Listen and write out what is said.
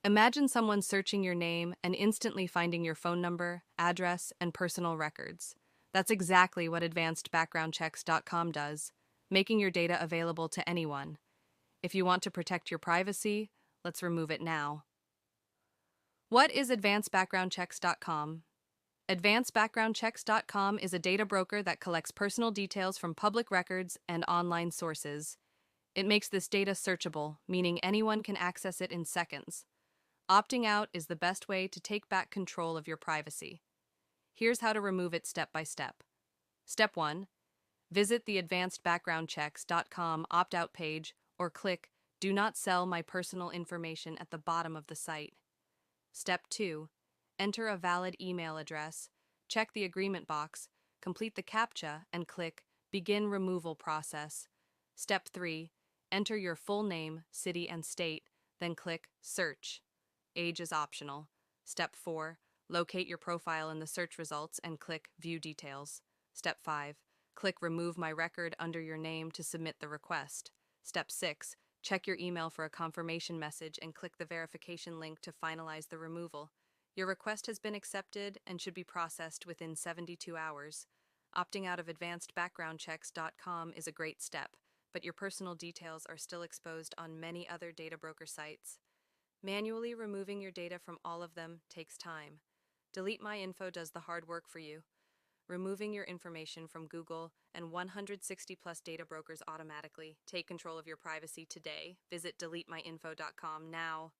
Imagine someone searching your name and instantly finding your phone number, address, and personal records. That's exactly what advancedbackgroundchecks.com does, making your data available to anyone. If you want to protect your privacy, let's remove it now. What is advancedbackgroundchecks.com? Advancedbackgroundchecks.com is a data broker that collects personal details from public records and online sources. It makes this data searchable, meaning anyone can access it in seconds. Opting out is the best way to take back control of your privacy. Here's how to remove it step by step. Step 1. Visit the advancedbackgroundchecks.com opt-out page or click Do Not Sell My Personal Information at the bottom of the site. Step 2. Enter a valid email address, check the agreement box, complete the CAPTCHA, and click Begin Removal Process. Step 3. Enter your full name, city, and state, then click Search. Age is optional. Step 4. Locate your profile in the search results and click View Details. Step 5. Click Remove My Record under your name to submit the request. Step 6. Check your email for a confirmation message and click the verification link to finalize the removal. Your request has been accepted and should be processed within 72 hours. Opting out of advancedbackgroundchecks.com is a great step, but your personal details are still exposed on many other data broker sites. Manually removing your data from all of them takes time. Delete My Info does the hard work for you, removing your information from Google and 160 plus data brokers automatically. Take control of your privacy today. Visit deletemyinfo.com now.